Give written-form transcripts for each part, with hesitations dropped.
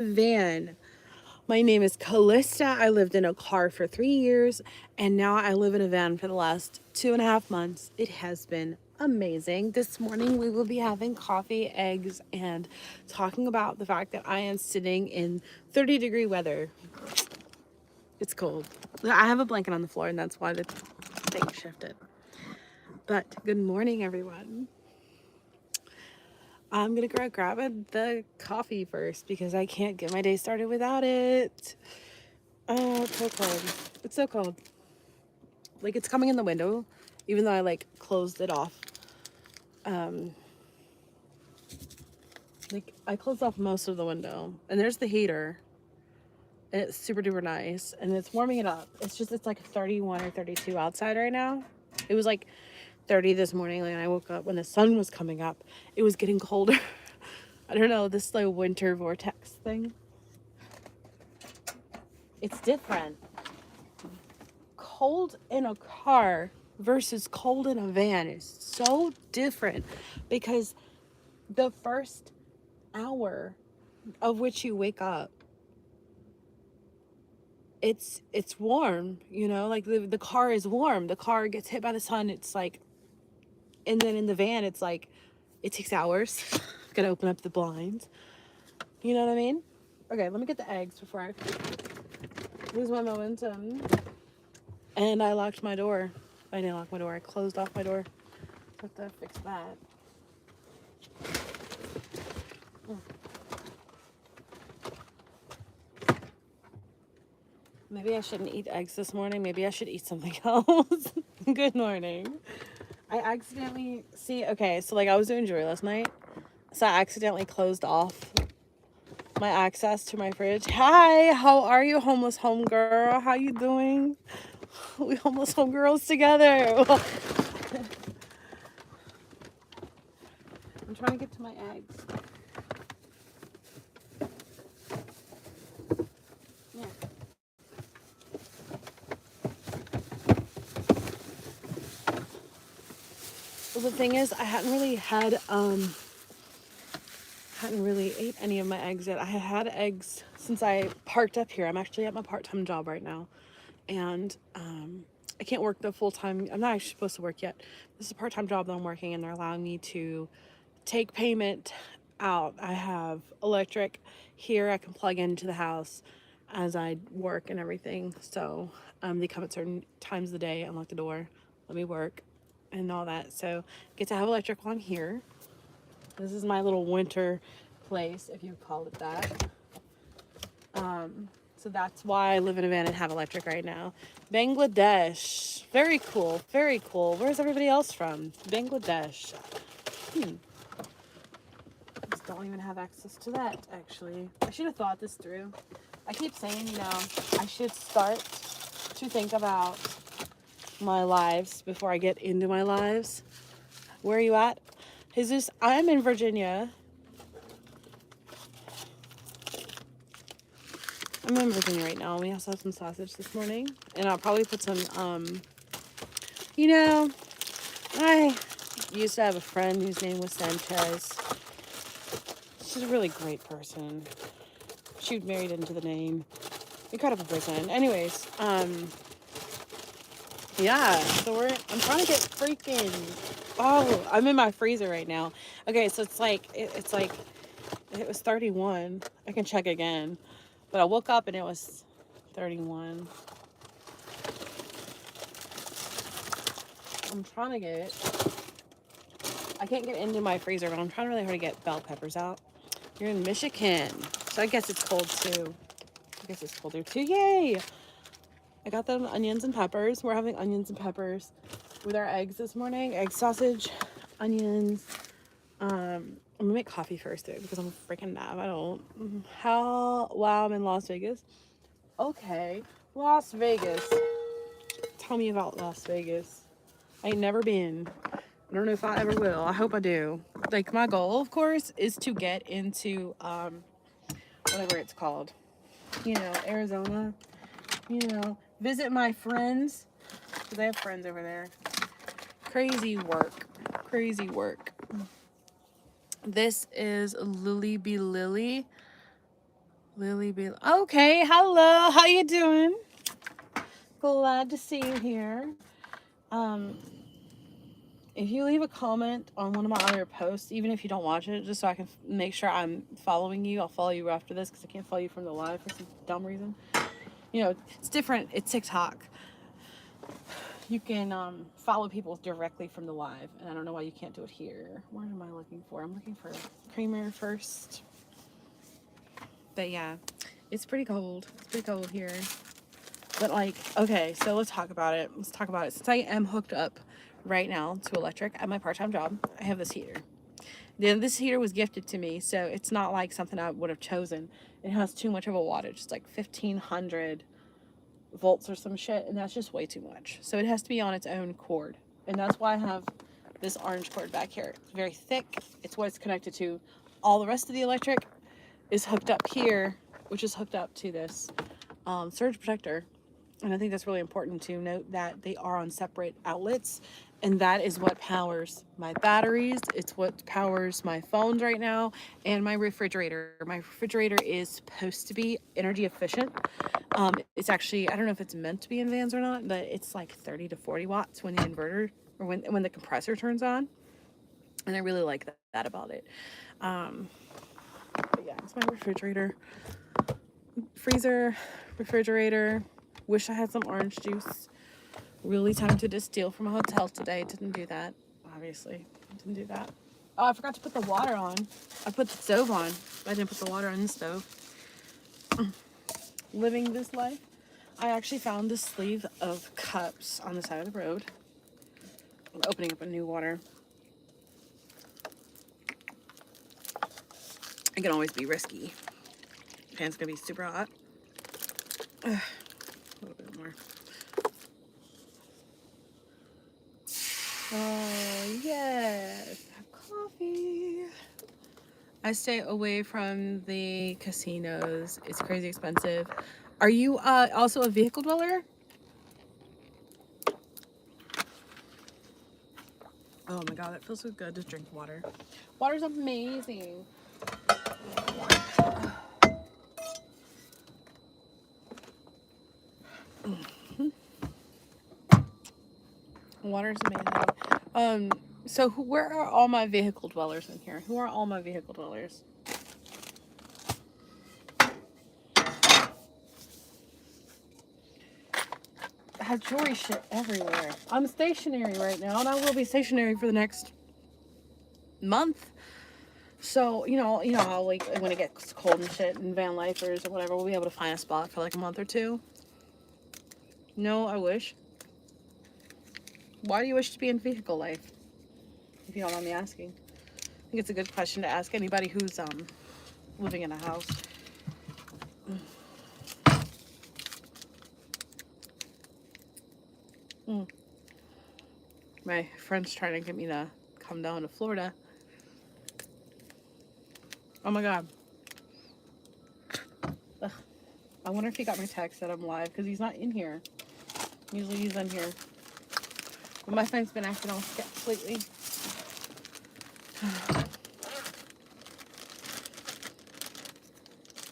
Van. My name is Calista. I lived in a car for 3 years, and now I live in a van for the last 2.5 months. It has been amazing. This morning we will be having coffee, eggs, and talking about the fact that I am sitting in 30-degree weather. It's cold. I have a blanket on the floor, and that's why the thing shifted. But good morning, everyone. I'm gonna go grab the coffee first because I can't get my day started without it. Oh, it's so cold. It's so cold. Like, it's coming in the window, even though I like closed it off. Like, I closed off most of the window, and there's the heater, and it's super duper nice, and it's warming it up. It's like 31 or 32 outside right now. It was like 30 this morning, like, when I woke up when the sun was coming up. It was getting colder. I don't know, this like winter vortex thing. It's different. Cold in a car versus cold in a van is so different, because the first hour of which you wake up, it's warm, like the car is warm. The car gets hit by the sun, it's like, and then in the van it's like it takes hours. Gotta open up the blinds, you know what I mean? Okay, let me get the eggs before I lose my momentum. And I locked my door. I didn't lock my door, I closed off my door. Have to fix that. Maybe I shouldn't eat eggs this morning. Maybe I should eat something else. Good morning. I accidentally, okay, so like I was doing jewelry last night. So I accidentally closed off my access to my fridge. Hi, how are you, homeless homegirl? How you doing? We homeless homegirls together. I'm trying to get to my eggs. Yeah. Well, the thing is, I hadn't really ate any of my eggs yet. I had eggs since I parked up here. I'm actually at my part-time job right now, and I can't work the full-time. I'm not actually supposed to work yet. This is a part-time job that I'm working, and they're allowing me to take payment out. I have electric here. I can plug into the house as I work and everything. So they come at certain times of the day, unlock the door, let me work, and all that. So get to have electric while I'm here. This is my little winter place, if you call it that. So that's why I live in a van and have electric right now. Bangladesh. Very cool. Very cool. Where's everybody else from? Bangladesh. Just don't even have access to that, actually. I should have thought this through. I keep saying, I should start to think about my lives before I get into my lives. Where are you at? Jesus, I'm in Virginia. I'm in Virginia right now. We also have some sausage this morning. And I'll probably put some, I used to have a friend whose name was Sanchez. She's a really great person. She married into the name. Incredible person. Anyways, yeah, so I'm trying to get freaking, I'm in my freezer right now. Okay, so it's like, it was 31. I can check again. But I woke up and it was 31. I'm trying to I can't get into my freezer, but I'm trying really hard to get bell peppers out. You're in Michigan, so I guess it's cold too. I guess it's colder too. Yay! I got them onions and peppers. We're having onions and peppers with our eggs this morning. Egg sausage, onions. I'm gonna make coffee first though because I'm a freaking nab. Wow, I'm in Las Vegas. Okay, Las Vegas. Tell me about Las Vegas. I ain't never been. I don't know if I ever will. I hope I do. Like, my goal, of course, is to get into whatever it's called. Arizona. Visit my friends, because I have friends over there. Crazy work. This is Lily B. Lily. Lily B. Okay, hello. How you doing? Glad to see you here. Um, if you leave a comment on one of my other posts, even if you don't watch it, just so I can make sure I'm following you, I'll follow you after this because I can't follow you from the live for some dumb reason. You know, it's different. It's TikTok. You can follow people directly from the live, and I don't know why you can't do it here. What am I looking for? I'm looking for creamer first. But yeah, it's pretty cold. It's pretty cold here. But like, okay, so let's talk about it. Let's talk about it. Since I am hooked up right now to electric at my part-time job, I have this heater. Then this heater was gifted to me, so it's not like something I would have chosen. It has too much of a wattage. It's like 1500 volts or some shit, and that's just way too much. So it has to be on its own cord. And that's why I have this orange cord back here. It's very thick. It's what it's connected to. All the rest of the electric is hooked up here, which is hooked up to this surge protector. And I think that's really important to note that they are on separate outlets, and that is what powers my batteries. It's what powers my phones right now and my refrigerator. My refrigerator is supposed to be energy efficient. It's actually, I don't know if it's meant to be in vans or not, but it's like 30 to 40 watts when the inverter or when the compressor turns on. And I really like that about it. But yeah, it's my refrigerator, freezer, refrigerator. Wish I had some orange juice. Really tempted to steal from a hotel today. Didn't do that, obviously. Didn't do that. Oh, I forgot to put the water on. I put the stove on. I didn't put the water on the stove. Living this life. I actually found this sleeve of cups on the side of the road. I'm opening up a new water. It can always be risky. Pan's gonna be super hot. A little bit more. Oh, yes. Have coffee. I stay away from the casinos. It's crazy expensive. Are you also a vehicle dweller? Oh my god, that feels so good to drink water. Water's amazing. Water's amazing. So where are all my vehicle dwellers in here? Who are all my vehicle dwellers? I have jewelry shit everywhere. I'm stationary right now, and I will be stationary for the next month. So, you know how like when it gets cold and shit and van lifers or whatever, we'll be able to find a spot for like a month or two. No, I wish. Why do you wish to be in vehicle life? If you don't mind me asking. I think it's a good question to ask anybody who's living in a house. My friend's trying to get me to come down to Florida. Oh my god. Ugh. I wonder if he got my text that I'm live because he's not in here. Usually he's in here. But my phone's been acting all sketch lately.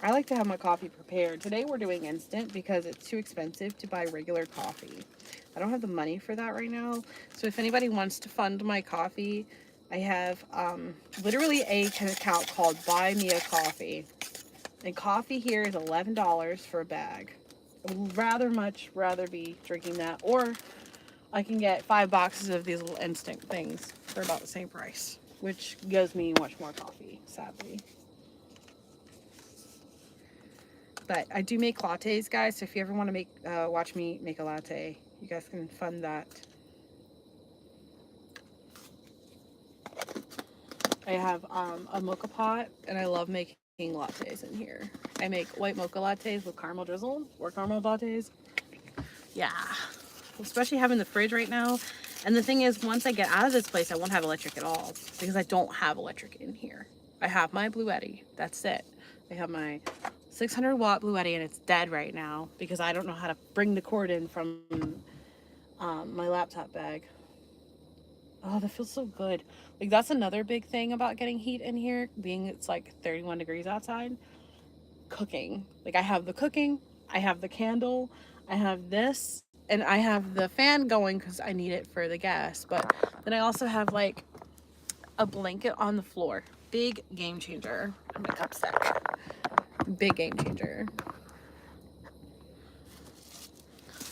I like to have my coffee prepared. Today we're doing instant because it's too expensive to buy regular coffee. I don't have the money for that right now. So if anybody wants to fund my coffee, I have literally an account called Buy Me a Coffee. And coffee here is $11 for a bag. I would rather be drinking that. Or I can get 5 boxes of these little instant things for about the same price, which gives me much more coffee, sadly. But I do make lattes, guys, so if you ever want to watch me make a latte, you guys can fund that. I have a mocha pot, and I love making lattes in here. I make white mocha lattes with caramel drizzle, or caramel lattes. Yeah, especially having the fridge right now. And the thing is, once I get out of this place, I won't have electric at all, because I don't have electric in here. I have my Bluetti, that's it. I have my 600 watt Bluetti, and it's dead right now because I don't know how to bring the cord in from my laptop bag. Oh, that feels so good. Like, that's another big thing about getting heat in here, being it's like 31 degrees outside. cooking. Like I have the cooking, I have the candle, I have this, and I have the fan going because I need it for the gas. But then I also have like a blanket on the floor. Big game changer. I'm gonna cup stack. Big game changer.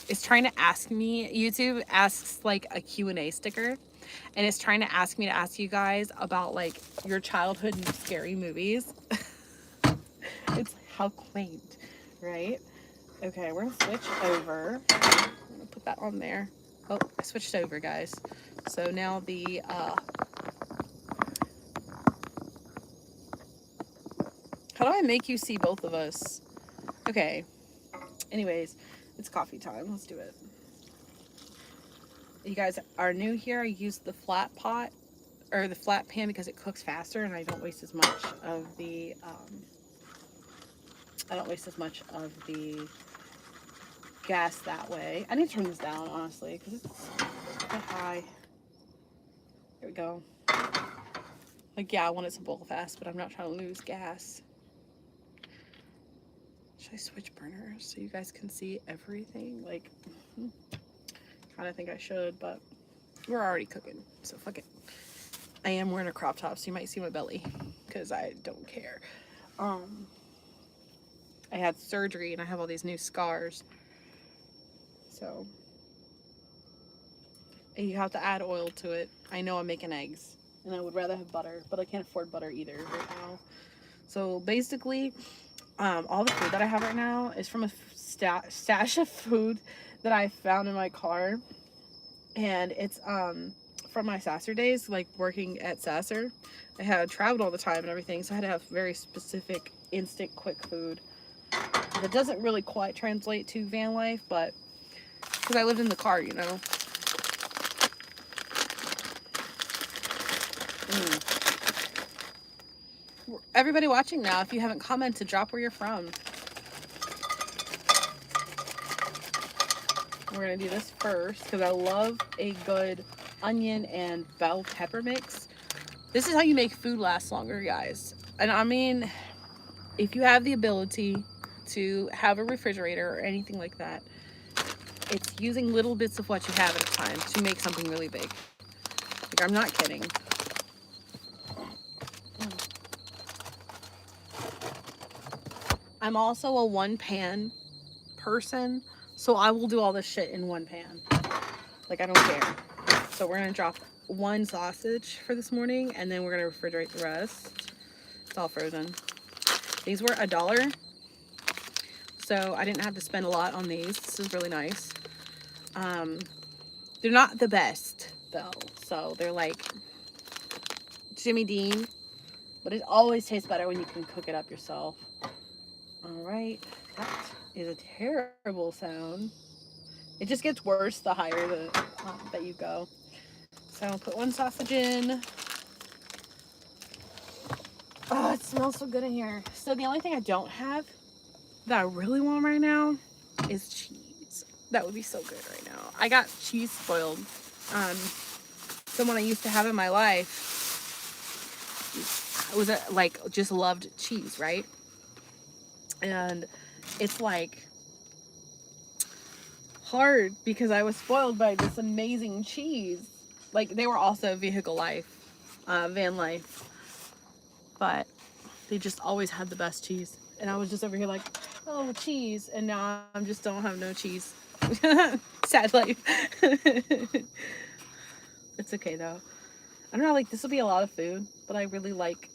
It's trying to ask me, YouTube asks like a Q&A sticker, and it's trying to ask me to ask you guys about like your childhood scary movies. It's how quaint, right? Okay, we're gonna switch over. I'm gonna put that on there. Oh, I switched over, guys. So now the how do I make you see both of us? Okay. Anyways, it's coffee time. Let's do it. You guys are new here. I use the flat pot or the flat pan because it cooks faster and I don't waste as much of the gas that way. I need to turn this down, honestly, because it's quite high. There we go. Like, yeah, I want it to boil fast, but I'm not trying to lose gas. Should I switch burners so you guys can see everything? Like, kind of think I should, but we're already cooking, so fuck it. I am wearing a crop top, so you might see my belly, because I don't care. I had surgery, and I have all these new scars. So, and you have to add oil to it. I know I'm making eggs, and I would rather have butter, but I can't afford butter either right now. So basically, all the food that I have right now is from a stash of food that I found in my car, and it's from my Sasser days, like working at Sasser. I had traveled all the time and everything, so I had to have very specific, instant, quick food. That doesn't really quite translate to van life, but because I lived in the car, you know. Everybody watching now, if you haven't commented, drop where you're from. We're gonna do this first because I love a good onion and bell pepper mix. This is how you make food last longer, guys. And I mean, if you have the ability to have a refrigerator or anything like that, it's using little bits of what you have at a time to make something really big. Like, I'm not kidding. I'm also a one pan person, so I will do all this shit in one pan. Like, I don't care. So we're gonna drop one sausage for this morning, and then we're gonna refrigerate the rest. It's all frozen. These were $1, so I didn't have to spend a lot on these. This is really nice. They're not the best though, so they're like Jimmy Dean, but it always tastes better when you can cook it up yourself. All right, that is a terrible sound. It just gets worse the higher that you go. So I'll put one sausage in. Oh, it smells so good in here. So the only thing I don't have that I really want right now is cheese. That would be so good right now. I got cheese spoiled. Someone I used to have in my life was like just loved cheese, right? And it's like hard because I was spoiled by this amazing cheese. Like, they were also vehicle life, van life, but they just always had the best cheese. And I was just over here like, oh, cheese. And now I just don't have no cheese. Sad life. It's okay though. I don't know, like, this will be a lot of food, but I really like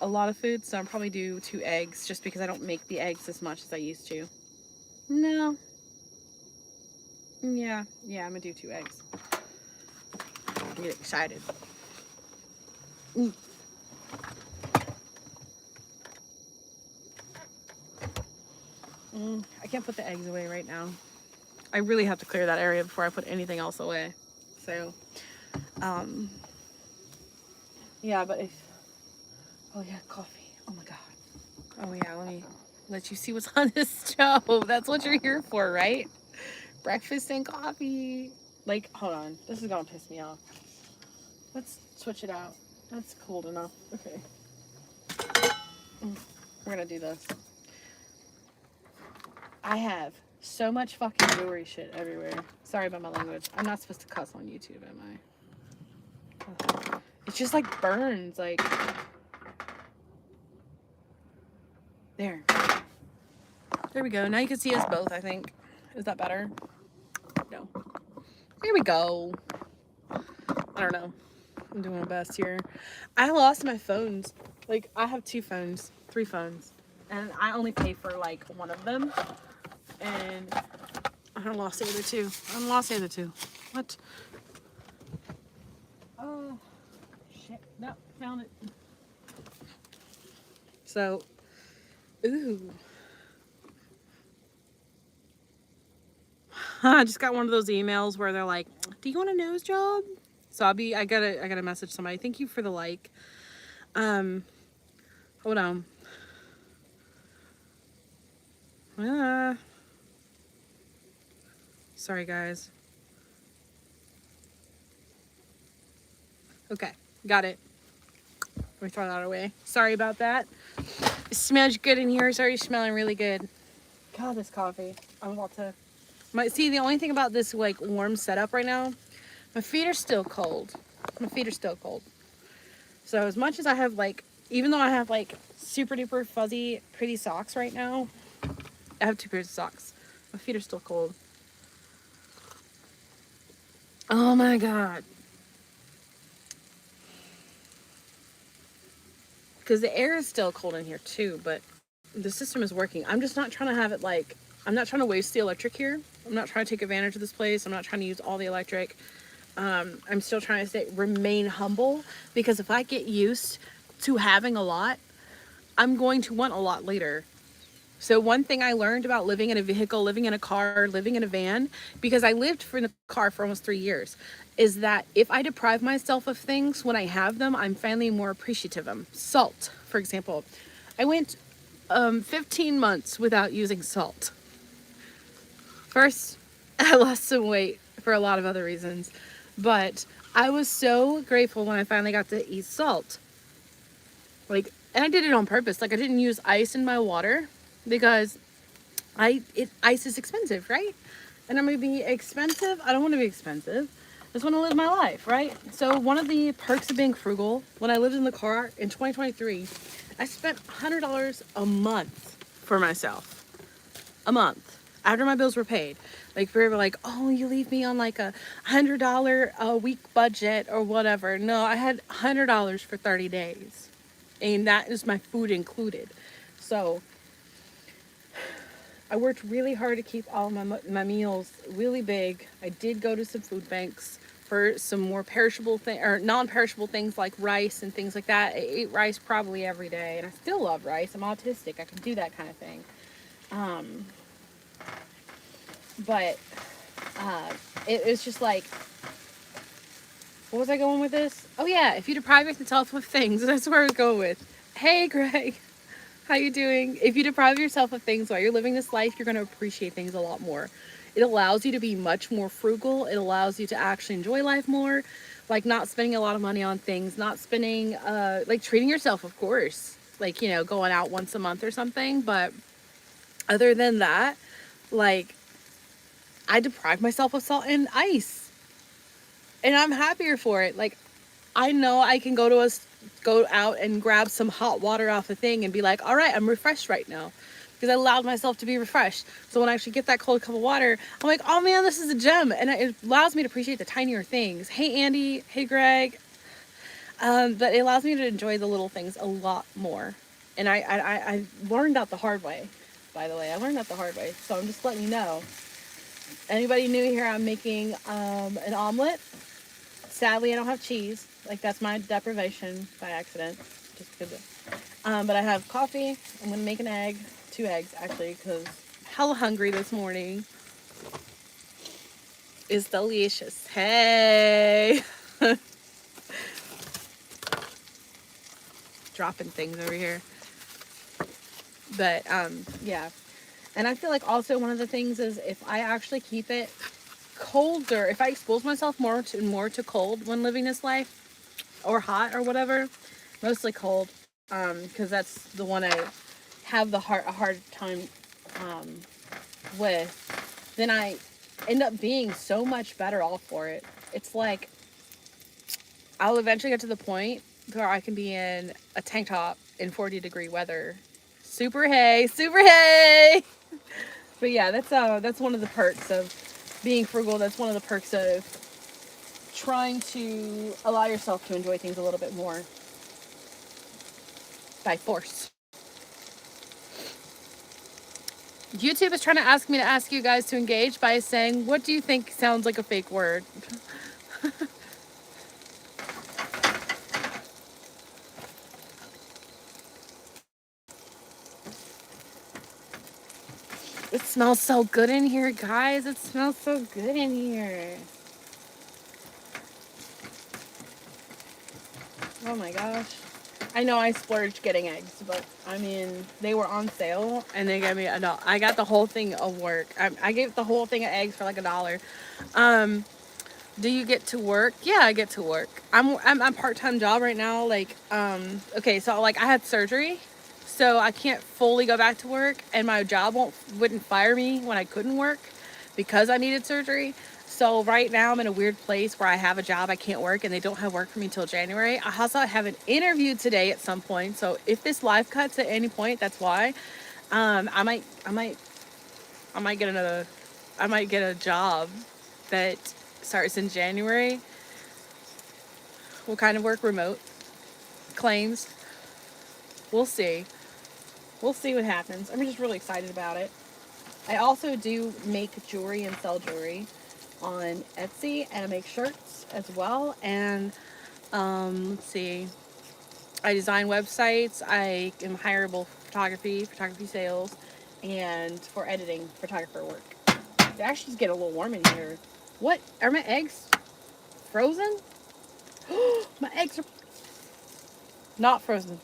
a lot of food, so I'll probably do 2 eggs just because I don't make the eggs as much as I used to. No. Yeah, I'm gonna do 2 eggs. I get excited. I can't put the eggs away right now. I really have to clear that area before I put anything else away. So, yeah, but oh yeah, coffee. Oh my God. Oh yeah, let me let you see what's on this stove. That's what you're here for, right? Breakfast and coffee. Like, hold on. This is gonna piss me off. Let's switch it out. That's cold enough. Okay. We're gonna do this. I have so much fucking jewelry shit everywhere. Sorry about my language. I'm not supposed to cuss on YouTube, am I? It's just like burns, like. There. There we go. Now you can see us both, I think. Is that better? No. Here we go. I don't know. I'm doing my best here. I lost my phones. Like, I have 2 phones, 3 phones. And I only pay for, like, one of them. And I lost the other 2. I lost the other 2. What? Oh, shit. No, found it. So, ooh. I just got one of those emails where they're like, do you want a nose job? So I gotta message somebody. Thank you for the like. Hold on. Sorry guys. Okay, got it. Let me throw that away. Sorry about that. It smells good in here. It's already smelling really good. God, this coffee. I'm about to... See, the only thing about this, like, warm setup right now, my feet are still cold. My feet are still cold. So as much as I have, like, even though I have, like, super duper fuzzy, pretty socks right now, I have 2 pairs of socks. My feet are still cold. Oh my God. Because the air is still cold in here too, but the system is working. I'm just not trying to have it like, I'm not trying to waste the electric here. I'm not trying to take advantage of this place. I'm not trying to use all the electric. I'm still trying to remain humble, because if I get used to having a lot, I'm going to want a lot later. So one thing I learned about living in a vehicle, living in a car, living in a van, because I lived in a car for almost 3 years, is that if I deprive myself of things when I have them, I'm finally more appreciative of them. Salt, for example. I went 15 months without using salt. First, I lost some weight for a lot of other reasons, but I was so grateful when I finally got to eat salt. Like, and I did it on purpose. Like, I didn't use ice in my water because ice is expensive, right? And I'm gonna be expensive. I don't want to be expensive. I just want to live my life, right? So one of the perks of being frugal, when I lived in the car in 2023, I spent $100 a month for myself. A month. After my bills were paid. Like, people were like, oh, you leave me on like a $100 a week budget or whatever. No, I had $100 for 30 days. And that is my food included. So I worked really hard to keep all of my meals really big. I did go to some food banks for some more perishable or non-perishable things like rice and things like that. I ate rice probably every day, and I still love rice. I'm autistic. I can do that kind of thing. But it's just like, what was I going with this? Oh yeah, if you deprive yourself of things, that's where I was going with. Hey Greg, how you doing? If you deprive yourself of things while you're living this life, you're going to appreciate things a lot more. It allows you to be much more frugal. It allows you to actually enjoy life more, like not spending a lot of money on things, not spending, like treating yourself, of course, like, you know, going out once a month or something. But other than that, like, I deprive myself of salt and ice, and I'm happier for it. Like, I know I can go out and grab some hot water off the thing and be like, all right, I'm refreshed right now, because I allowed myself to be refreshed. So when I actually get that cold cup of water, I'm like, oh man, this is a gem. And it allows me to appreciate the tinier things. Hey Andy, hey Greg. But it allows me to enjoy the little things a lot more. And I learned that the hard way, by the way. I learned that the hard way. So I'm just letting you know. Anybody new here, I'm making an omelet. Sadly, I don't have cheese. Like, that's my deprivation by accident. Just because but I have coffee. I'm going to make an egg. 2 eggs, actually, because I'm hella hungry this morning. It's delicious. Hey! Dropping things over here. But, yeah. And I feel like also one of the things is if I actually keep it colder, if I expose myself more to cold when living this life, or hot or whatever, mostly cold, because that's the one I have a hard time with, then I end up being so much better off for it. It's like I'll eventually get to the point where I can be in a tank top in 40-degree weather. Super hey, super hey. But yeah, that's one of the perks of being frugal. That's one of the perks of trying to allow yourself to enjoy things a little bit more by force. YouTube is trying to ask me to ask you guys to engage by saying, what do you think sounds like a fake word? It smells so good in here, guys. It smells so good in here. Oh my gosh. I know I splurged getting eggs, but I mean, they were on sale and they gave me $1. I got the whole thing of work. I gave the whole thing of eggs for like $1. Do you get to work? Yeah, I get to work. I'm part-time job right now. Like, okay, so like I had surgery, so I can't fully go back to work, and my job wouldn't fire me when I couldn't work because I needed surgery. So right now I'm in a weird place where I have a job, I can't work, and they don't have work for me until January. I also have an interview today at some point. So if this live cuts at any point, that's why. I might get a job that starts in January. What kind of work? Remote claims. We'll see. We'll see what happens. I'm just really excited about it. I also do make jewelry and sell jewelry on Etsy, and I make shirts as well. And let's see. I design websites. I am hireable photography sales, and for editing, photographer work. It actually just get a little warm in here. What? Are my eggs frozen? My eggs are not frozen.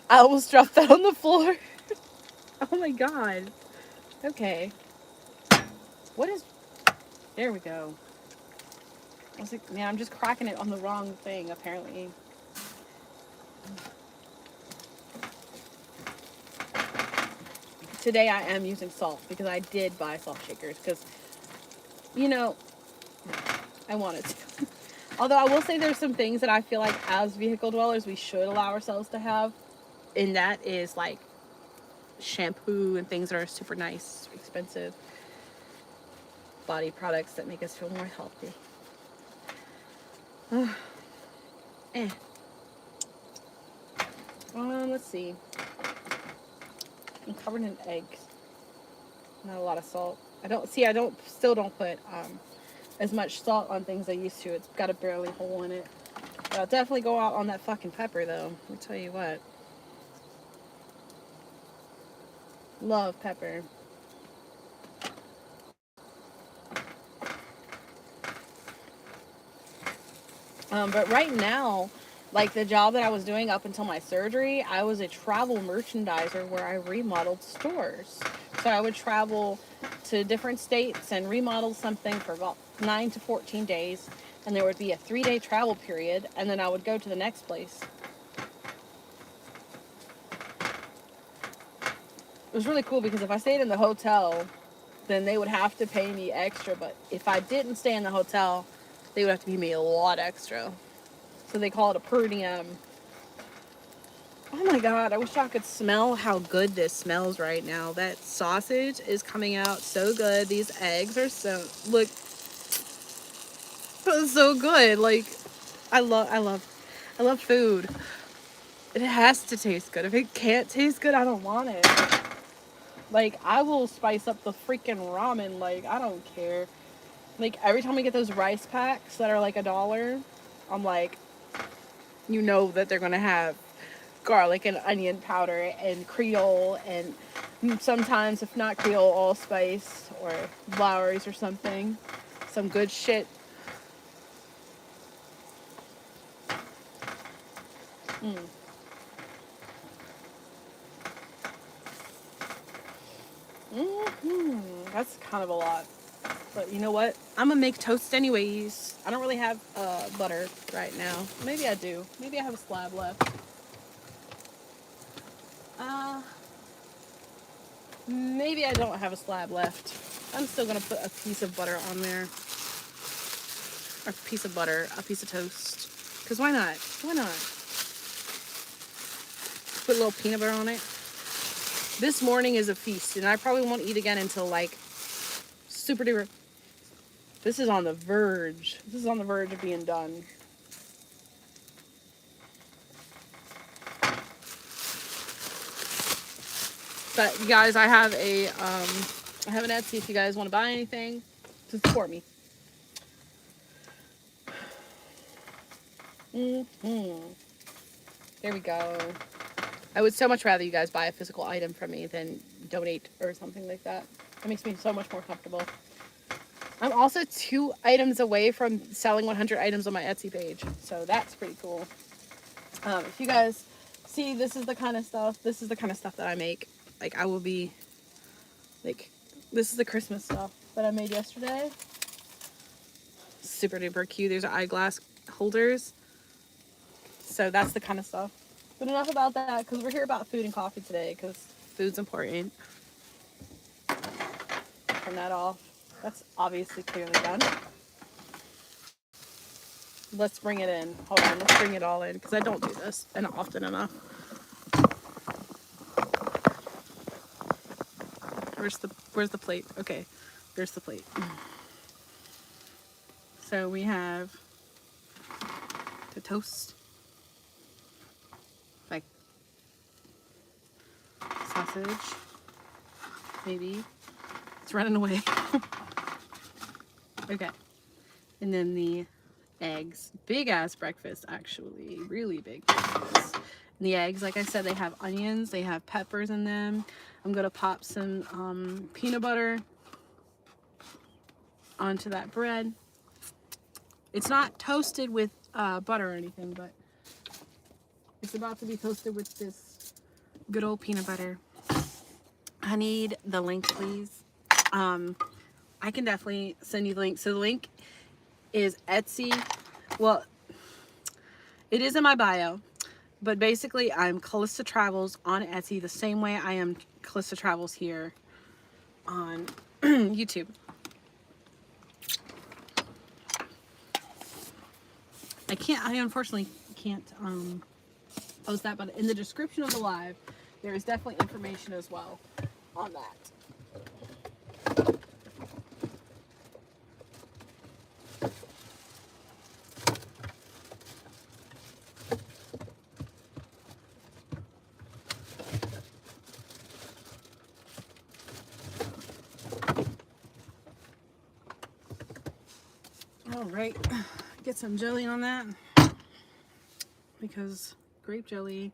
I almost dropped that on the floor. Oh my god. Okay. What is... There we go. I was like, man, I'm just cracking it on the wrong thing, apparently. Today I am using salt because I did buy salt shakers because, you know, I wanted to. Although I will say there's some things that I feel like as vehicle dwellers we should allow ourselves to have. And that is like shampoo and things that are super nice, expensive body products that make us feel more healthy. Let's see. I'm covered in eggs. Not a lot of salt. Still don't put as much salt on things I used to. It's got a barely hole in it. But I'll definitely go out on that fucking pepper though. I'll tell you what. Love pepper. But right now, like the job that I was doing up until my surgery, I was a travel merchandiser where I remodeled stores. So I would travel to different states and remodel something for about 9 to 14 days. And there would be a 3-day travel period. And then I would go to the next place. It was really cool because if I stayed in the hotel, then they would have to pay me extra. But if I didn't stay in the hotel, they would have to pay me a lot extra. So they call it a per diem. Oh my god, I wish I could smell how good this smells right now. That sausage is coming out so good. These eggs are so so good. Like I love food. It has to taste good. If it can't taste good, I don't want it. Like I will spice up the freaking ramen. Like I don't care. Like every time we get those rice packs that are like $1, I'm like, you know that they're gonna have garlic and onion powder and Creole and sometimes, if not Creole, allspice or Lowry's or something. Some good shit. That's kind of a lot. But you know what? I'm gonna make toast anyways. I don't really have butter right now. Maybe I do. Maybe I have a slab left. Maybe I don't have a slab left. I'm still gonna put a piece of butter on there. A piece of butter, a piece of toast. Because why not? Why not? Put a little peanut butter on it. This morning is a feast, and I probably won't eat again until like super duper. This is on the verge. This is on the verge of being done. But you guys, I have an Etsy if you guys want to buy anything to support me. There we go. I would so much rather you guys buy a physical item from me than donate or something like that. It makes me so much more comfortable. I'm also 2 items away from selling 100 items on my Etsy page. So that's pretty cool. If you guys see, this is the kind of stuff that I make. Like, I will be, like, this is the Christmas stuff that I made yesterday. Super duper cute. There's eyeglass holders. So that's the kind of stuff. But enough about that, because we're here about food and coffee today, because food's important. Turn that off. That's obviously clearly done. Let's bring it in. Hold on, let's bring it all in, because I don't do this often enough. Where's the plate? Okay, there's the plate. So we have the toast, like sausage, maybe. It's running away. Okay, and then the eggs. Big ass breakfast, actually, really big breakfast. And the eggs, like I said, they have onions, they have peppers in them. I'm gonna pop some peanut butter onto that bread. It's not toasted with butter or anything, but it's about to be toasted with this good old peanut butter. I need the link, please. I can definitely send you the link. So the link is Etsy. Well, it is in my bio, but basically I'm CalistaTravels on Etsy the same way I am CalistaTravels here on YouTube. I unfortunately can't post that, but in the description of the live, there is definitely information as well on that. All right, get some jelly on that, because grape jelly,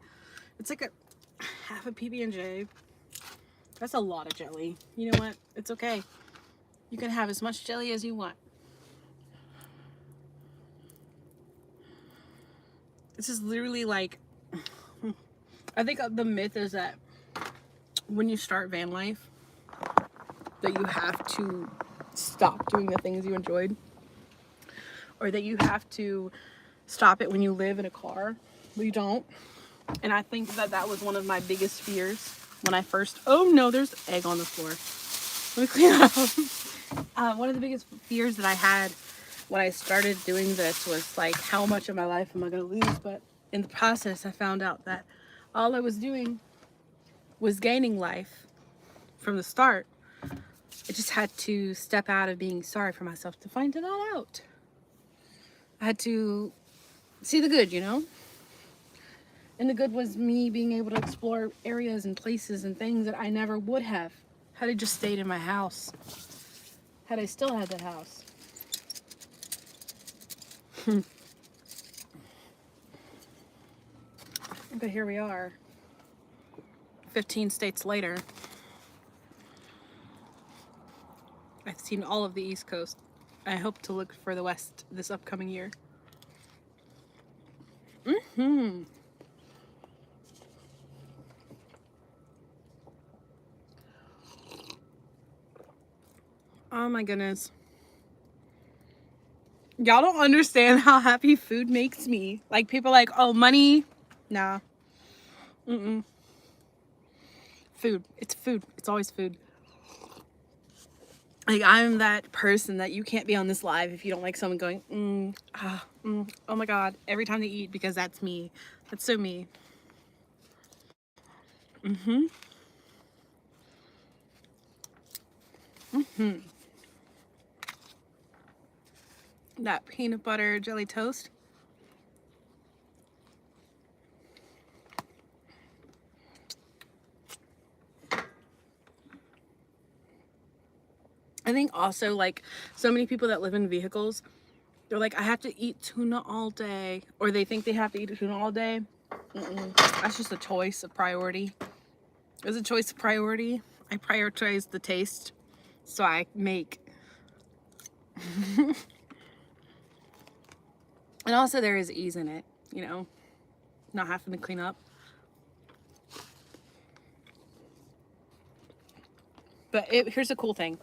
it's like a half a PB&J. That's a lot of jelly. You know what? It's okay. You can have as much jelly as you want. This is literally like, I think the myth is that when you start van life, that you have to stop doing the things you enjoyed, or that you have to stop it when you live in a car. But you don't. And I think that was one of my biggest fears when I first, oh no, there's egg on the floor. Let me clean it up. One of the biggest fears that I had when I started doing this was like, how much of my life am I going to lose? But in the process, I found out that all I was doing was gaining life from the start. I just had to step out of being sorry for myself to find that out. I had to see the good, you know? And the good was me being able to explore areas and places and things that I never would have had I just stayed in my house. Had I still had that house. But here we are, 15 states later. I've seen all of the East Coast. I hope to look for the West this upcoming year. Oh my goodness. Y'all don't understand how happy food makes me. Like, people are like, oh, money? Nah. Food. It's food. It's always food. Like, I'm that person that you can't be on this live if you don't like someone going, oh my God, every time they eat, because that's me. That's so me. That peanut butter jelly toast. I think also, like, so many people that live in vehicles, they're like, I have to eat tuna all day, or they think they have to eat tuna all day. That's just a choice of priority. It's a choice of priority. I prioritize the taste, so I make. And also there is ease in it, you know, not having to clean up. But here's the cool thing.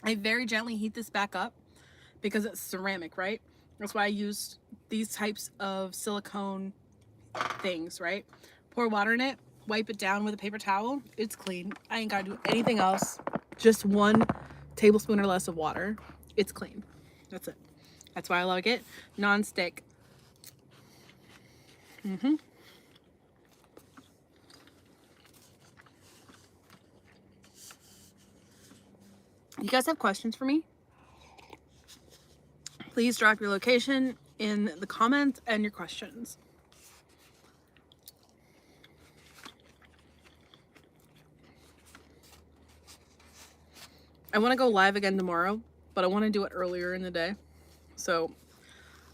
I very gently heat this back up because it's ceramic, right? That's why I use these types of silicone things, right? Pour water in it, wipe it down with a paper towel. It's clean. I ain't gotta do anything else. Just 1 tablespoon or less of water. It's clean. That's it. That's why I like it. Non-stick. You guys have questions for me? Please drop your location in the comments and your questions. I want to go live again tomorrow, but I want to do it earlier in the day. So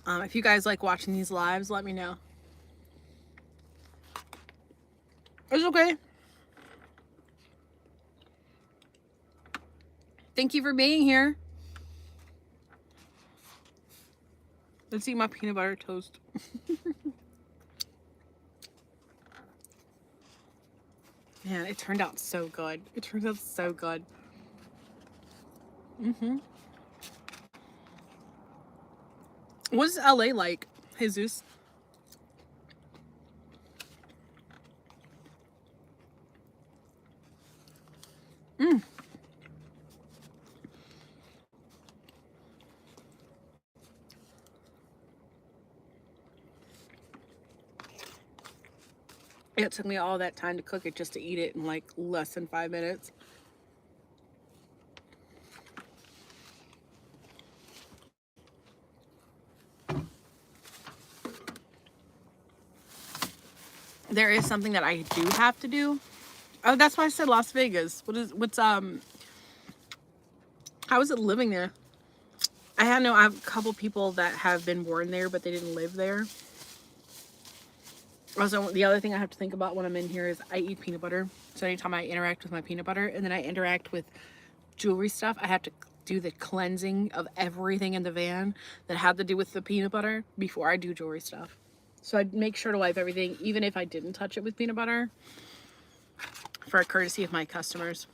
if you guys like watching these lives, let me know. It's okay. Thank you for being here. Let's eat my peanut butter toast. Man, it turned out so good. It turned out so good. What's LA like, Jesus? It took me all that time to cook it just to eat it in like less than 5 minutes. There is something that I do have to do. Oh, that's why I said Las Vegas. How is it living there? I have a couple people that have been born there, but they didn't live there. Also, the other thing I have to think about when I'm in here is I eat peanut butter. So anytime I interact with my peanut butter and then I interact with jewelry stuff, I have to do the cleansing of everything in the van that had to do with the peanut butter before I do jewelry stuff. So I'd make sure to wipe everything, even if I didn't touch it with peanut butter, for a courtesy of my customers.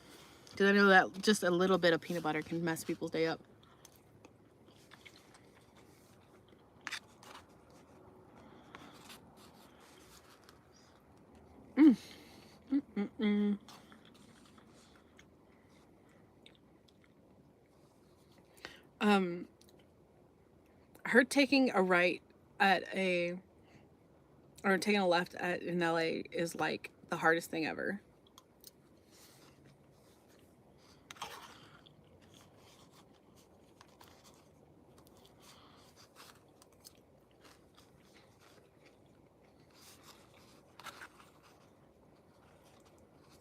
Because I know that just a little bit of peanut butter can mess people's day up. Her taking a right or taking a left in LA is like the hardest thing ever.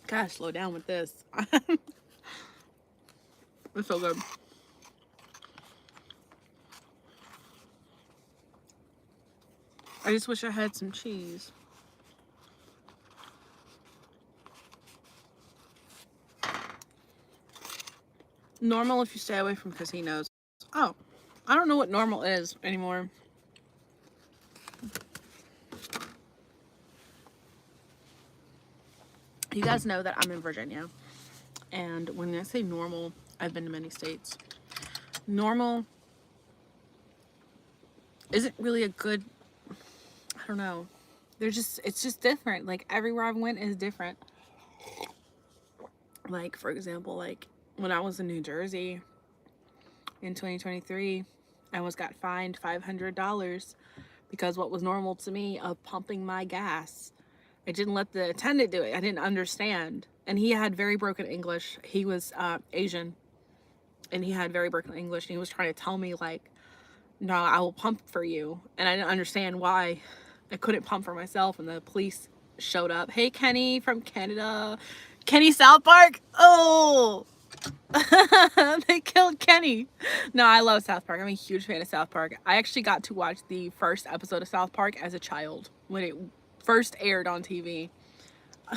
Gotta slow down with this. It's so good. I just wish I had some cheese. Normal if you stay away from casinos. Oh, I don't know what normal is anymore. You guys know that I'm in Virginia. And when I say normal, I've been to many states. Normal isn't really a good, I don't know. it's just different. Like everywhere I went is different. Like for example, like when I was in New Jersey in 2023, I almost got fined $500 because what was normal to me of pumping my gas. I didn't let the attendant do it. I didn't understand. And he had very broken English. He was Asian, and he had very broken English, and he was trying to tell me like, no, I will pump for you. And I didn't understand why I couldn't pump for myself. And the police showed up. Hey, Kenny from Canada. Kenny South Park. Oh, they killed Kenny. No, I love South Park. I'm a huge fan of South Park. I actually got to watch the first episode of South Park as a child when it first aired on TV.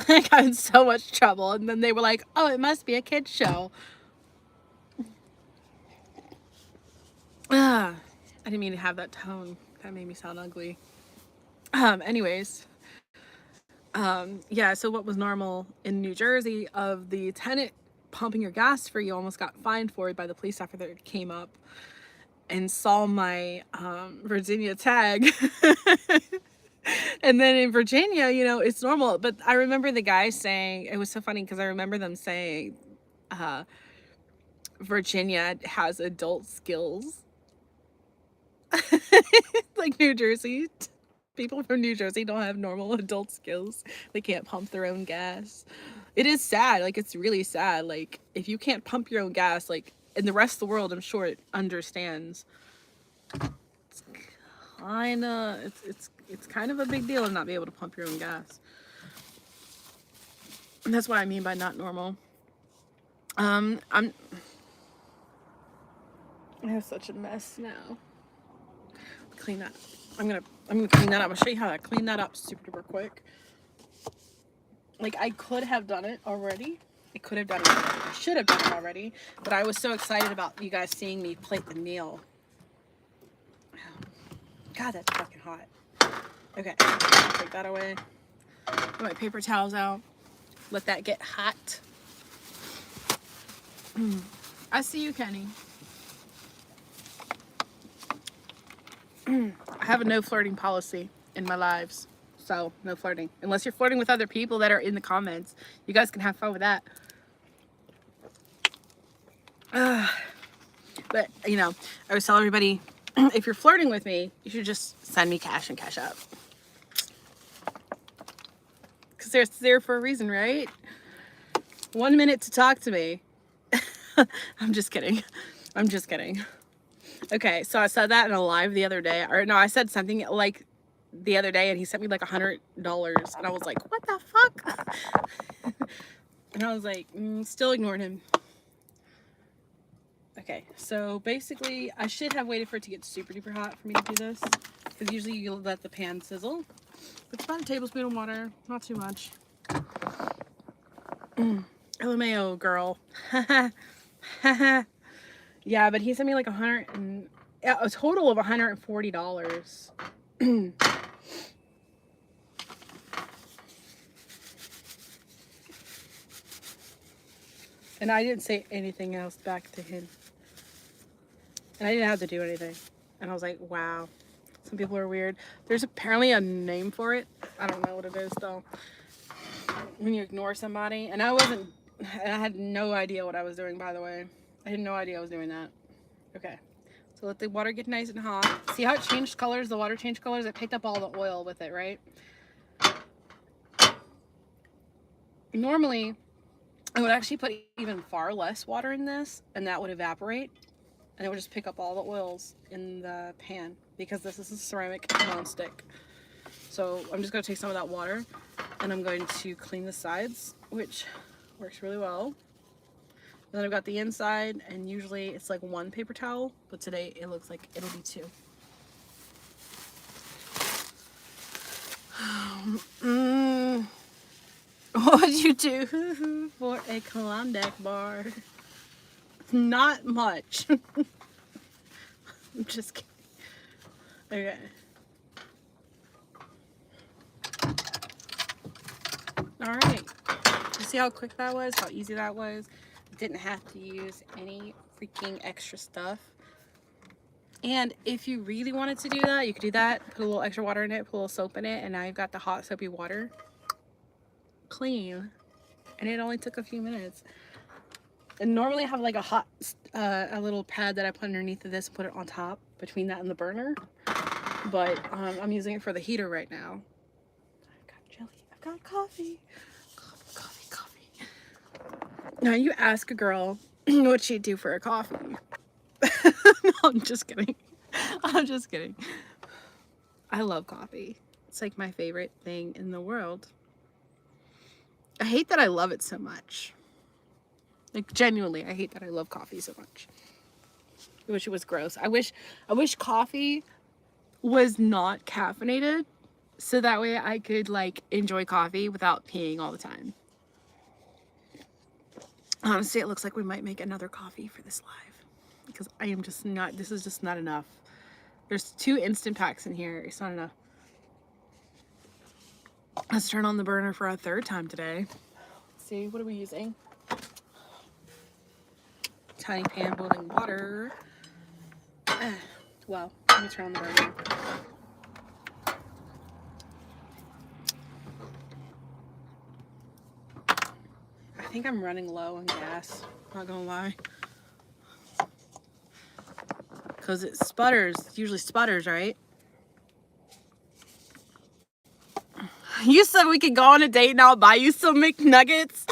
I got in so much trouble. And then they were like, oh, it must be a kid's show. I didn't mean to have that tone. That made me sound ugly. Anyways. Yeah, so what was normal in New Jersey of the tenant pumping your gas for you almost got fined for it by the police after they came up and saw my Virginia tag. And then in Virginia, you know, it's normal. But I remember the guy saying, it was so funny because I remember them saying, Virginia has adult skills. Like New Jersey. People from New Jersey don't have normal adult skills. They can't pump their own gas. It is sad. Like, it's really sad. Like, if you can't pump your own gas, like, in the rest of the world, I'm sure it understands. It's kind of a big deal to not be able to pump your own gas. And that's what I mean by not normal. I have such a mess now. Clean that. I'm gonna clean that up. I'll show you how I clean that up super duper quick. Like, I could have done it already. I should have done it already. But I was so excited about you guys seeing me plate the meal. God, that's fucking hot. Okay, take that away. Put my paper towels out. Let that get hot. I see you, Kenny. I have a no flirting policy in my lives. So, no flirting. Unless you're flirting with other people that are in the comments. You guys can have fun with that. But, you know, I always tell everybody, if you're flirting with me, you should just send me cash and cash out. Because they're there for a reason, right? 1 minute to talk to me. I'm just kidding. Okay, so I said that in a live the other day. Or no, I said something like the other day and he sent me like $100. And I was like, what the fuck? And I was like, still ignored him. Okay, so basically I should have waited for it to get super duper hot for me to do this. Because usually you let the pan sizzle. It's about a tablespoon of water, not too much. LMAO, girl. Yeah, but he sent me like a total of $140. And I didn't say anything else back to him. And I didn't have to do anything. And I was like, wow. Some people are weird. There's apparently a name for it. I don't know what it is though. When you ignore somebody. And I had no idea what I was doing, by the way. I had no idea I was doing that. Okay. So let the water get nice and hot. See how it changed colors? The water changed colors? It picked up all the oil with it, right? Normally, I would actually put even far less water in this, and that would evaporate. And it would just pick up all the oils in the pan, because this is a ceramic nonstick. So I'm just going to take some of that water, and I'm going to clean the sides, which works really well. And then I've got the inside, and usually it's like one paper towel, but today it looks like it'll be two. What would you do for a Klondike bar? Not much. I'm just kidding. Okay. Alright. You see how quick that was? How easy that was? Didn't have to use any freaking extra stuff. And if you really wanted to do that, you could do that. Put a little extra water in it, put a little soap in it, and now you've got the hot soapy water. Clean. And it only took a few minutes. And normally I have like a little pad that I put underneath of this, put it on top between that and the burner. But I'm using it for the heater right now. I've got jelly. I've got coffee. Coffee. Now you ask a girl what she'd do for a coffee. No, I'm just kidding. I'm just kidding. I love coffee. It's like my favorite thing in the world. I hate that I love it so much. Like genuinely, I hate that I love coffee so much. I wish it was gross. I wish coffee was not caffeinated, so that way I could like enjoy coffee without peeing all the time. Honestly, it looks like we might make another coffee for this live because I am just not, this is just not enough. There's 2 instant packs in here. It's not enough. Let's turn on the burner for a 3rd time today. Let's see, what are we using? Tiny pan boiling water. Well, let me turn on the burner. I think I'm running low on gas, not gonna lie. Because it sputters, it usually sputters, right? You said we could go on a date and I'll buy you some McNuggets.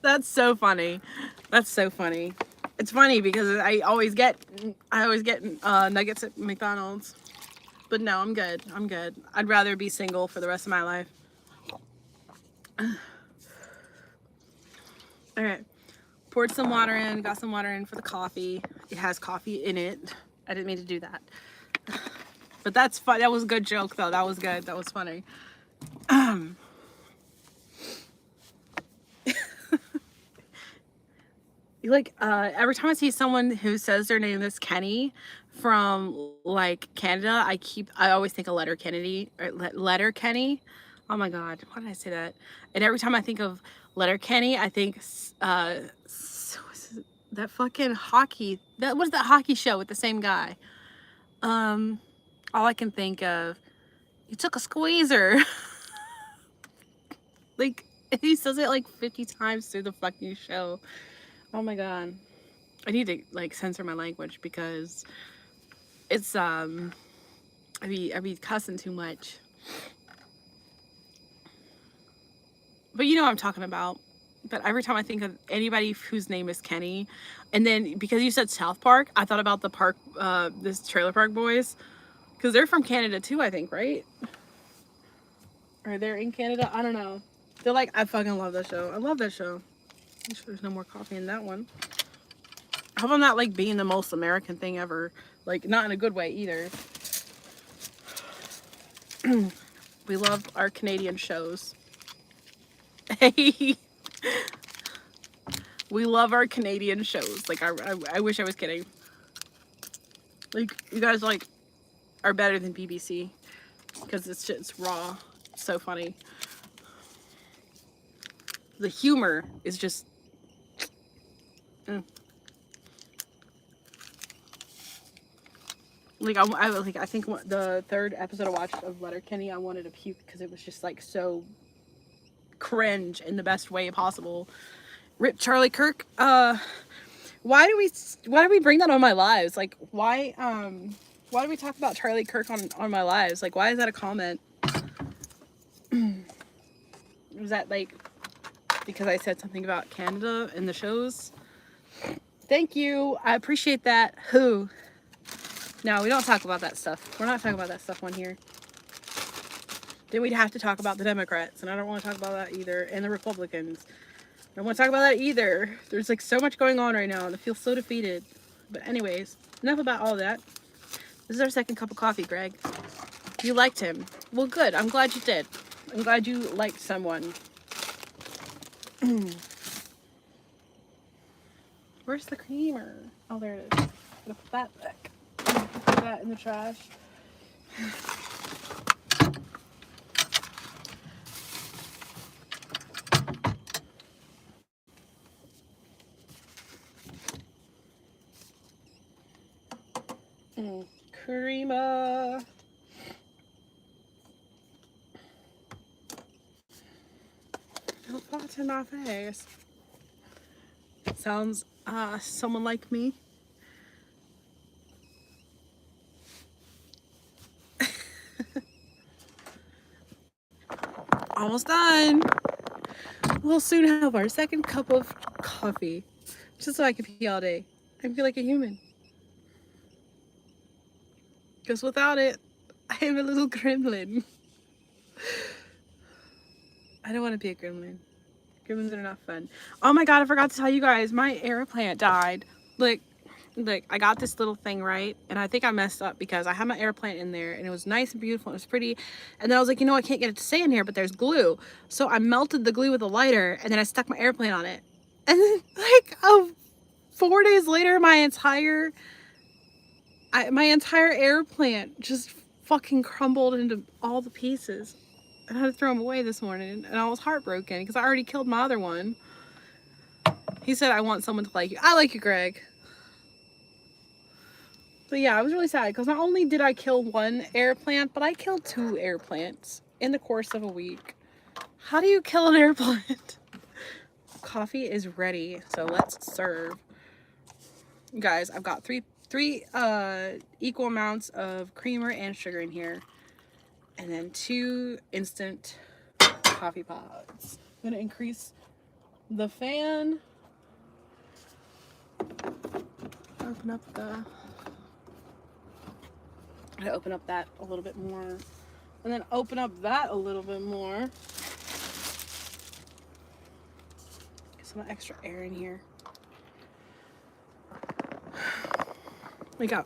That's so funny. That's so funny. It's funny because I always get nuggets at McDonald's. But no, I'm good. I'm good. I'd rather be single for the rest of my life. All right. Poured some water in. Got some water in for the coffee. It has coffee in it. I didn't mean to do that. But that's fun. That was a good joke, though. That was good. That was funny. Like, every time I see someone who says their name is Kenny from, like, Canada, I always think of Letterkenny. Oh my God, why did I say that? And every time I think of Letterkenny, I think, that fucking hockey, what is that hockey show with the same guy? All I can think of, you took a squeezer. Like, he says it like 50 times through the fucking show. Oh my God. I need to like censor my language because it's I be cussing too much. But you know what I'm talking about. But every time I think of anybody whose name is Kenny, and then because you said South Park, I thought about the park, this Trailer Park Boys, because they're from Canada too, I think, right? Or they're in Canada? I don't know. They're like, I fucking love that show. I love that show. I'm sure there's no more coffee in that one. How about not like being the most American thing ever? Like, not in a good way either. We love our Canadian shows. Hey. We love our Canadian shows. Like, I wish I was kidding. Like, you guys, like, are better than BBC. Because it's raw. It's so funny. The humor is just... Like, I think the 3rd episode I watched of Letterkenny, I wanted to puke because it was just, like, so cringe in the best way possible. Rip Charlie Kirk. Why do we bring that on my lives? Like, why do we talk about Charlie Kirk on my lives? Like, why is that a comment? Was that like because I said something about Canada in the shows? Thank you. I appreciate that. Who? No, we don't talk about that stuff. We're not talking about that stuff on here. Then we'd have to talk about the Democrats, and I don't want to talk about that either, and the Republicans. I don't want to talk about that either. There's like so much going on right now, and I feel so defeated. But anyways, enough about all that. This is our 2nd cup of coffee, Greg. You liked him. Well, good. I'm glad you did. I'm glad you liked someone. Where's the creamer? Oh, there it is. I'm gonna put that back. I'm gonna put that in the trash. creamer. Don't put it in my face. Sounds someone like me. Almost done. We'll soon have our second cup of coffee, just so I can pee all day. I feel like a human. Because without it, I am a little gremlin. I don't want to be a gremlin. Gremlins are not fun. Oh my god, I forgot to tell you guys, my air plant died. Look, I got this little thing, right? And I think I messed up because I had my air plant in there and it was nice and beautiful and it was pretty. And then I was like, you know, I can't get it to stay in here, but there's glue. So I melted the glue with a lighter and then I stuck my air plant on it. And then like 4 days later, my entire air plant just fucking crumbled into all the pieces. And I had to throw them away this morning and I was heartbroken because I already killed my other one. He said, I want someone to like you. I like you, Greg. But yeah, I was really sad because not only did I kill one air plant, but I killed 2 air plants in the course of a week. How do you kill an air plant? Coffee is ready, so let's serve. Guys, I've got three equal amounts of creamer and sugar in here. And then 2 instant coffee pods. I'm gonna increase the fan. Open up that a little bit more. And then open up that a little bit more. Get some extra air in here.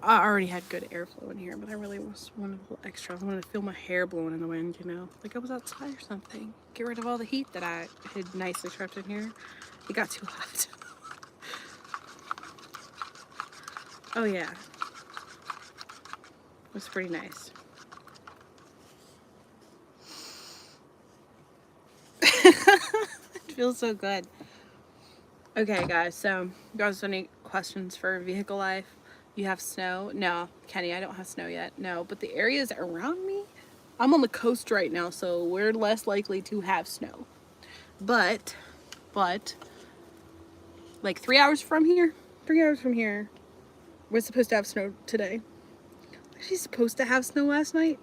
I already had good airflow in here, but I really was wanted a little extra. I wanted to feel my hair blowing in the wind, you know? Like I was outside or something. Get rid of all the heat that I had nicely trapped in here. It got too hot. Oh yeah. It was pretty nice. It feels so good. Okay, guys, so you guys have any questions for vehicle life? You have snow? No, Kenny, I don't have snow yet. No, but the areas around me, I'm on the coast right now, so we're less likely to have snow. But, like 3 hours from here, we're supposed to have snow today. Actually supposed to have snow last night.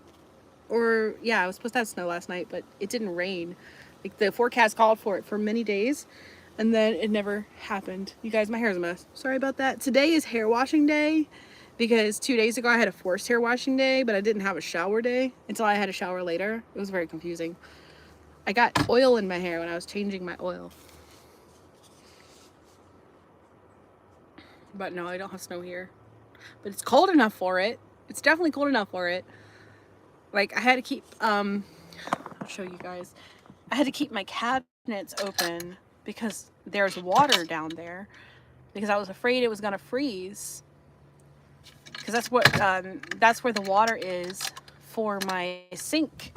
Or, yeah, I was supposed to have snow last night, but it didn't rain. Like, the forecast called for it for many days, and then it never happened. You guys, my hair's a mess. Sorry about that. Today is hair washing day, because 2 days ago I had a forced hair washing day, but I didn't have a shower day until I had a shower later. It was very confusing. I got oil in my hair when I was changing my oil. But no, I don't have snow here. But it's cold enough for it. It's definitely cold enough for it. Like, I had to keep, I'll show you guys. I had to keep my cabinets open because there's water down there because I was afraid it was gonna freeze. Because that's where the water is for my sink.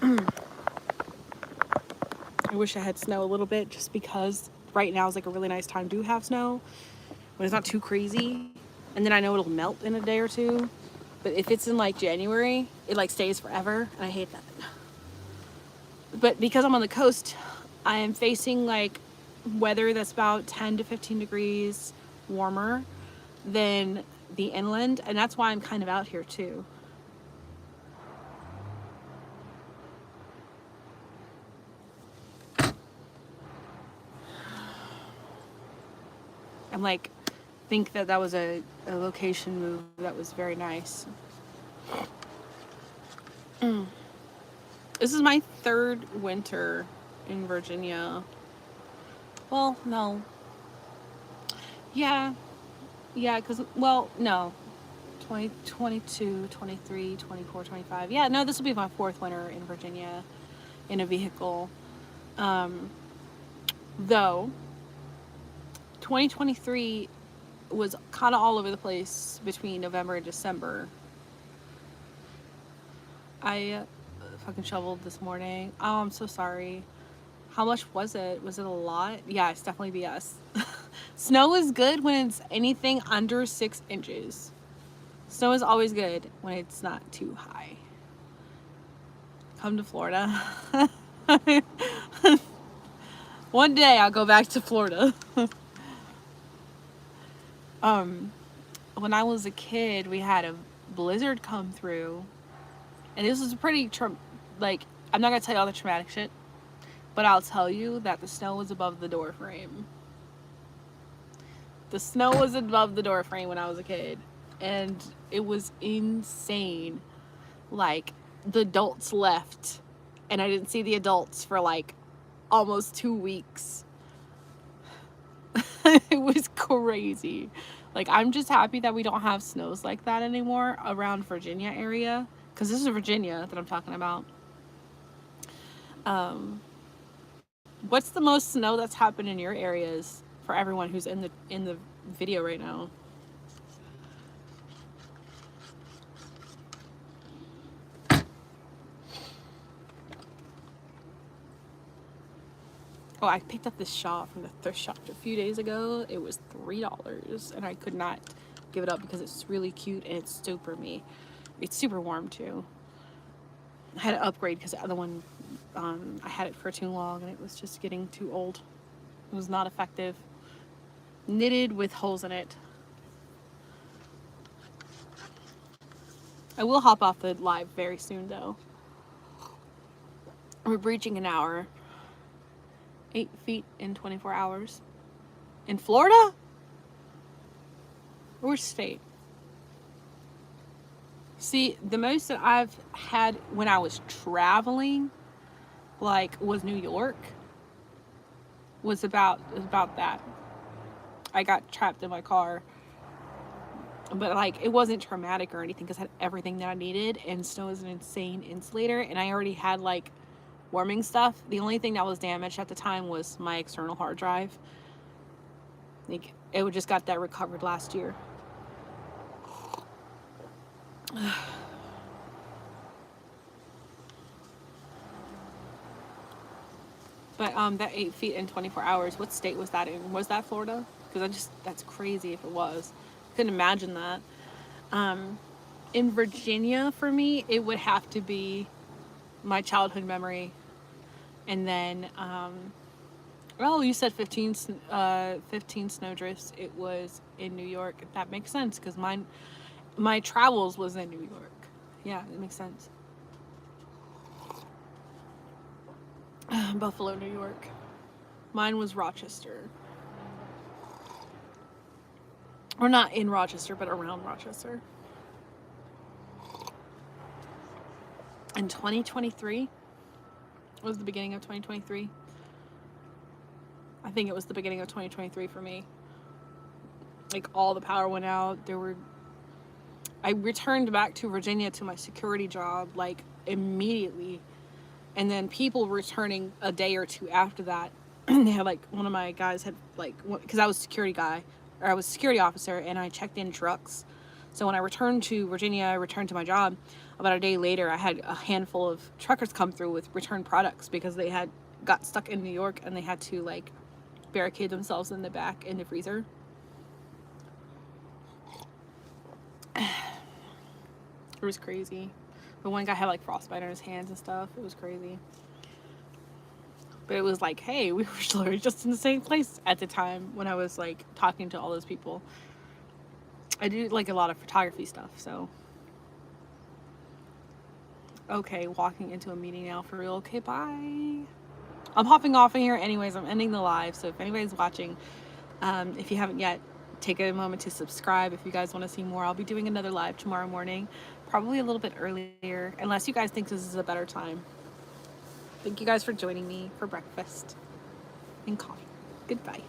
I wish I had snow a little bit just because right now is like a really nice time to have snow when it's not too crazy, and then I know it'll melt in a day or two. But if it's in like January, it like stays forever, and I hate that. But because I'm on the coast, I am facing like weather that's about 10 to 15 degrees warmer than the inland, and that's why I'm kind of out here too. I'm like, think that was a location move that was very nice. This is my 3rd winter in Virginia. Well, no. Yeah, because, well, no. 2022, 23, 24, 25. Yeah, no, this will be my 4th winter in Virginia in a vehicle. Though, 2023 was kind of all over the place between November and December. I fucking shoveled this morning. Oh, I'm so sorry. How much was it? Was it a lot? Yeah, it's definitely BS. Snow is good when it's anything under 6 inches. Snow is always good when it's not too high. Come to Florida. One day I'll go back to Florida. When I was a kid, we had a blizzard come through. And this was pretty, like, I'm not going to tell you all the traumatic shit, but I'll tell you that the snow was above the door frame. The snow was above the door frame when I was a kid. And it was insane. Like, the adults left. And I didn't see the adults for, like, almost 2 weeks. It was crazy. Like, I'm just happy that we don't have snows like that anymore around Virginia area. Because this is Virginia that I'm talking about. What's the most snow that's happened in your areas for everyone who's in the video right now? Oh, I picked up this shawl from the thrift shop a few days ago. It was $3, and I could not give it up because it's really cute and it's super me. It's super warm too. I had to upgrade because the other one, I had it for too long and it was just getting too old. It was not effective. Knitted with holes in it. I will hop off the live very soon though. We're breaching an hour. 8 feet in 24 hours. In Florida? Or state? See, the most that I've had when I was traveling, like, was New York. Was about that. I got trapped in my car. But, like, it wasn't traumatic or anything because I had everything that I needed. And snow is an insane insulator. And I already had, like, warming stuff. The only thing that was damaged at the time was my external hard drive. Like, it just got that recovered last year. But that 8 feet in 24 hours, what state was that in? Was that Florida? Because that's crazy if it was. Couldn't imagine that. In Virginia, for me, it would have to be my childhood memory. And then, well, you said 15 snowdrifts. It was in New York. That makes sense because my travels was in New York. Yeah, it makes sense. Buffalo, New York. Mine was Rochester. Or not in Rochester, but around Rochester. In 2023 was the beginning of 2023. I think it was the beginning of 2023 for me. Like, all the power went out. I returned back to Virginia to my security job, like, immediately. And then people returning a day or two after that. They had, like, one of my guys had, like, because I was a security guy, or I was a security officer, and I checked in trucks. So when I returned to Virginia, I returned to my job. About a day later, I had a handful of truckers come through with returned products because they had got stuck in New York and they had to, like, barricade themselves in the back in the freezer. It was crazy. But one guy had, like, frostbite on his hands and stuff. It was crazy. But it was like, hey, we were just in the same place at the time when I was, like, talking to all those people. I do, like, a lot of photography stuff, so. Okay, walking into a meeting now for real. Okay, bye. I'm hopping off of here anyways. I'm ending the live, so if anybody's watching, if you haven't yet, take a moment to subscribe if you guys want to see more. I'll be doing another live tomorrow morning, probably a little bit earlier, unless you guys think this is a better time. Thank you guys for joining me for breakfast and coffee. Goodbye.